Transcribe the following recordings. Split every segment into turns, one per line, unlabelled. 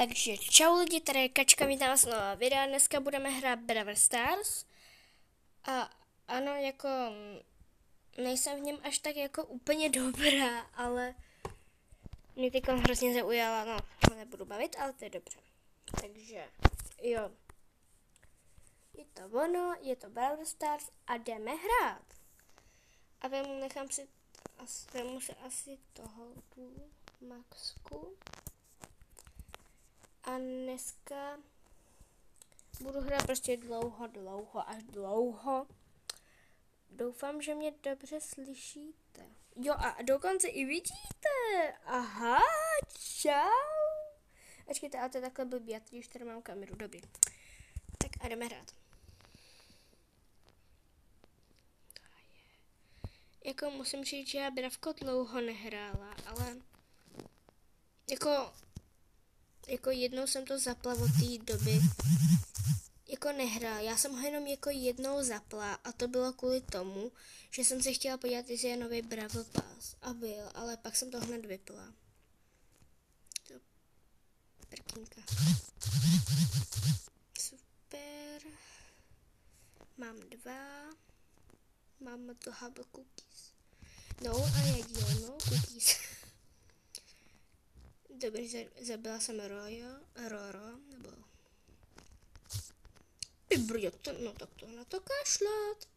Takže čau lidi, tady je Kačka, vítám vás nová videa. Dneska budeme hrát Brawl Stars. A ano, jako nejsem v něm až tak jako úplně dobrá, ale mě teď hrozně zaujala, no, to nebudu bavit, ale to je dobře. Takže, jo. Je to ono, je to Brawl Stars a jdeme hrát. A nechám si, vemu si asi toho tu Maxku. A dneska budu hrát prostě dlouho. Doufám, že mě dobře slyšíte. Jo, a dokonce i vidíte. Aha, čau. Ačkejte, ale to je takhle blbý, když tady mám kameru, dobrý. Tak a jdeme hrát. Jako musím říct, že já Bravko dlouho nehrála, ale jako jednou jsem to zapla od té doby. Jako nehrála, já jsem ho jenom jako jednou zapla a to bylo kvůli tomu, že jsem se chtěla podívat, jestli je nový Brawl Pass a byl, ale pak jsem to hned vypla. To prkínka. Super. Mám 2. Mám to hub cookies. No a jedno cookies. Dobře, zabila jsem Roro, nebo no tak to na to kašlat.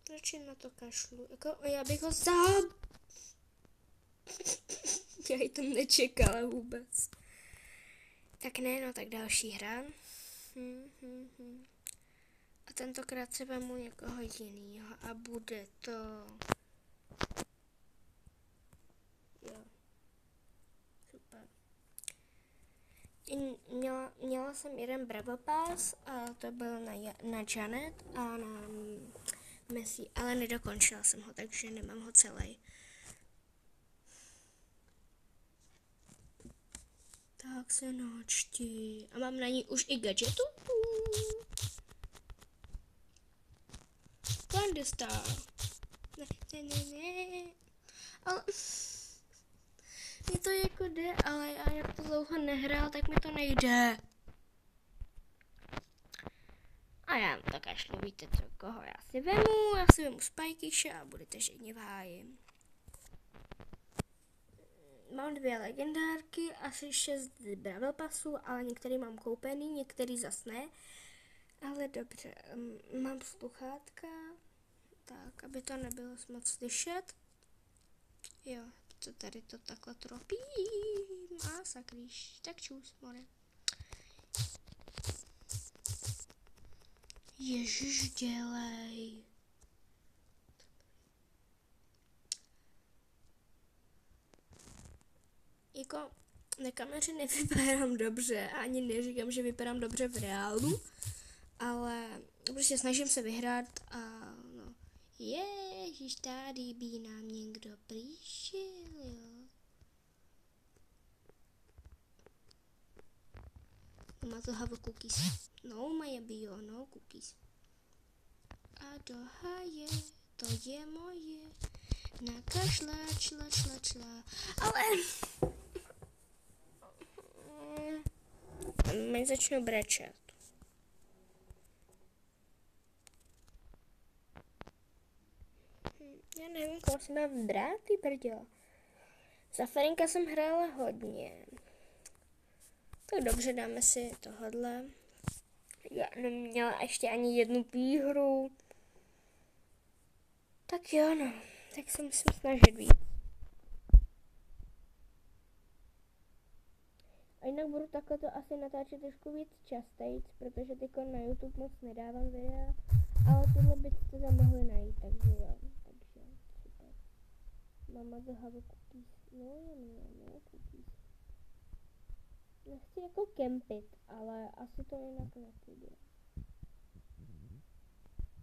Radši na to kašlu. Jako, já bych ho Já ji tam nečekala vůbec. Tak ne, no tak další hra. A tentokrát se vemu někoho jinýho a bude to... Jo. Super. Měla jsem jeden Brawl Pass a to byl na Janet a na Messi, ale nedokončila jsem ho, takže nemám ho celý. Tak se načti. A mám na ní už i gadgetu. Thunderstar. Ne. Ale... Mně to jako jde, ale já jak to dlouho nehrál, tak mi to nejde. A já to kašlu, víte co, koho já si vemu Spikeyše a budete všichni v háji. Mám 2 legendárky, asi 6 Brawl Passů, ale některý mám koupený, některý zas ne. Ale dobře, mám sluchátka, tak, aby to nebylo moc slyšet. Jo, to tady to takhle tropím. A sakříš, tak čus, more. Ježiš, dělej. Jako na kameře nevypadám dobře, ani neříkám, že vypadám dobře v reálu, ale prostě snažím se vyhrát a no. Ježiš, tady by nám někdo přišel, jo. Má to have cookies. No, mají bio, no cookies. A do háje, to je moje. Nakašla, čla. Ale... Mě začnu brečet. Já nevím, koho si mám brát, ty brděla. Za Ferinka jsem hrála hodně. Tak dobře, dáme si tohodle. Já neměla ještě ani jednu výhru. Tak jo, no. Tak se musím snažit víc. A jinak budu takhle to asi natáčet trošku víc častěji, protože teďko na YouTube moc nedávám videa. Ale tohle byste tam mohli najít, takže jo. Takže super. Mama to have cookies. No, cookies. Nechci jako kempit, ale asi to jinak nepůjde.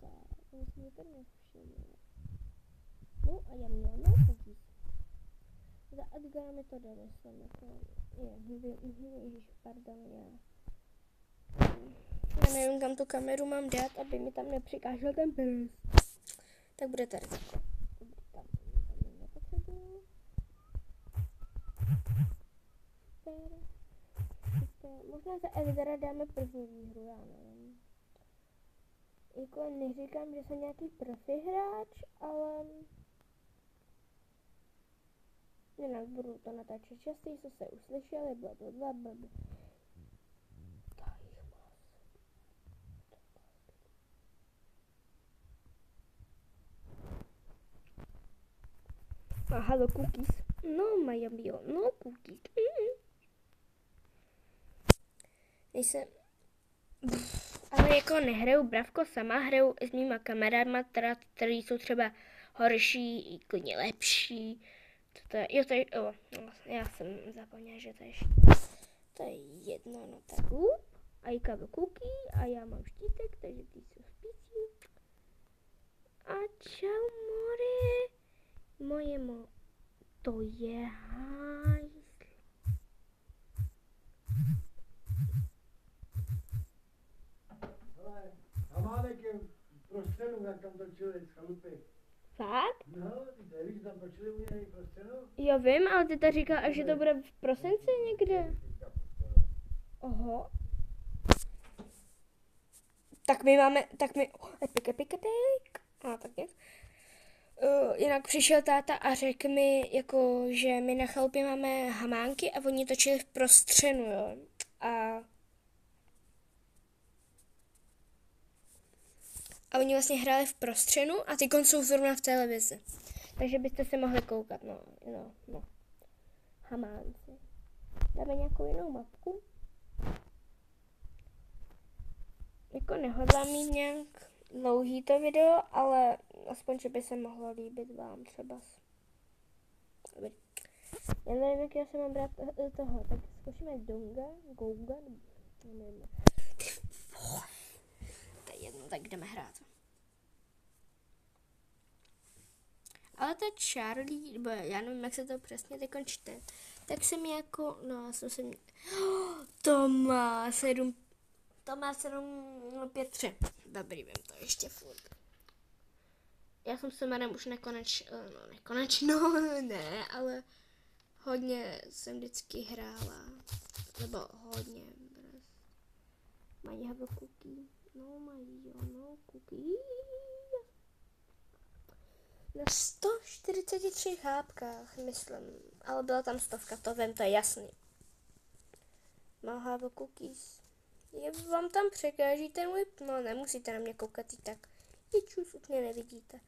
Tak, myslím, že to nevšiml. No a já měla cookies. Za Edgara mi to jde, jsem jako... Ježiš, pardon, já nevím, kam tu kameru mám dát, aby mi tam nepřikážel ten prst. Tak bude tady takhle. Tam nepotřebuju. Super. možná za Elidara dáme první výhru, já nevím. Jako neříkám, že jsem nějaký profi hráč, ale jinak budu to natáčet častěji, co se uslyšeli, blablabla. Hello cookies. No, my bio. No cookies. Nejsem... Ale jako nehraju Bravko sama, hraju s mýma kamarádma, který jsou třeba horší, klidně lepší. Já jsem zapomněla, že to je jedno, no tak a Jika byl cookie a já mám štítek, takže ty jsou spící. A čau, more. Moje to je hajzl.
Ale Hamánek je prostřenu, jak tam točili z chalupy.
Fakt?
No, ty nevíš, tam točili u něj prostřenu?
Jo vím, ale ty to říkal, že to bude v prosinci někde. Oho. Tak my máme, epik. A tak nějak. Jinak přišel táta a řekl mi, jako, že my na chalupě máme hamánky a oni točili v prostřenu, jo. A oni vlastně hráli v prostřenu a ty jsou zrovna v televizi. Takže byste se mohli koukat, no. Hamánci. Dáme nějakou jinou mapku. Jako nehodlám mít nějak dlouhý to video, ale aspoň, že by se mohlo líbit vám třeba. Já nevím, jak já se mám brát toho, tak zkoušíme Gouga, nevím. To je jedno, tak jdeme hrát. Ale ta Charlie, nebo já nevím, jak se to přesně teď čte, tak se mi jako, já jsem se to má 753. Dobrý, vím to ještě furt. Já jsem se jmenem už nekonečno, ne, ale hodně jsem vždycky hrála. Nebo hodně. Mají have a cookie. No cookie. Na 143 hápkách, myslím. Ale byla tam 100, to vím, to je jasný. No have a cookies. Vám tam překáží ten whip? No, nemusíte na mě koukat i tak. Jičus, už mě nevidíte.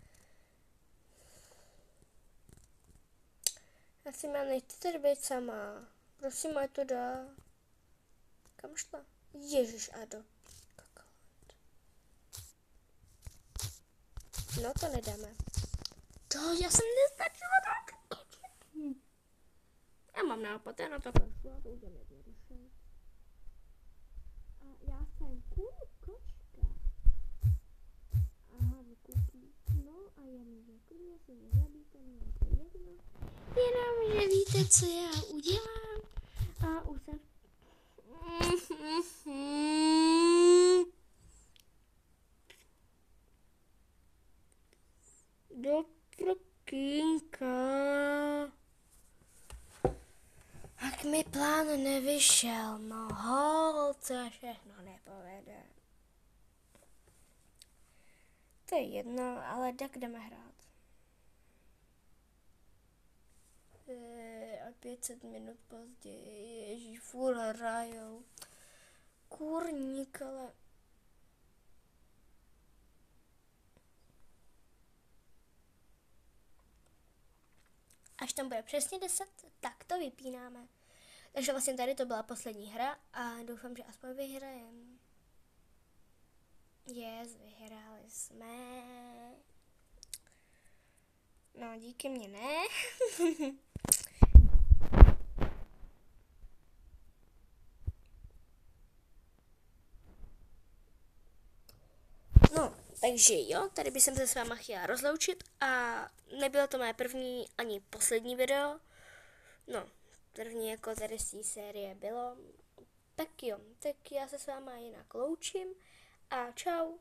Asi má nechcete být sama. Prosím, ať to dá. Kam šla? Ježiš, Ado. No, to nedáme. To já jsem nestačila tak. Já mám nápad, já na to kašlu, to udělám jednoduše. A já jsem kočka. Aha, cookie. No a já můžu klidně se nezabíte, mě to jedno. Jenom, že víte, co já udělám. A už jsem... Do prokínka. Tak mi plán nevyšel, no holce všechno nepovede. To je jedno, ale tak jdeme hrát. A 500 minut později, ježí, furt hrajou. Kurník, ale... Až tam bude přesně 10, tak to vypínáme. Takže vlastně tady to byla poslední hra a doufám, že aspoň vyhrajem. Vyhráli jsme. No, díky mě ne. No, takže jo, tady bych se s váma chtěla rozloučit a nebylo to moje první ani poslední video. No, první jako tady z té série bylo. Tak jo, tak já se s váma jinak loučím a čau.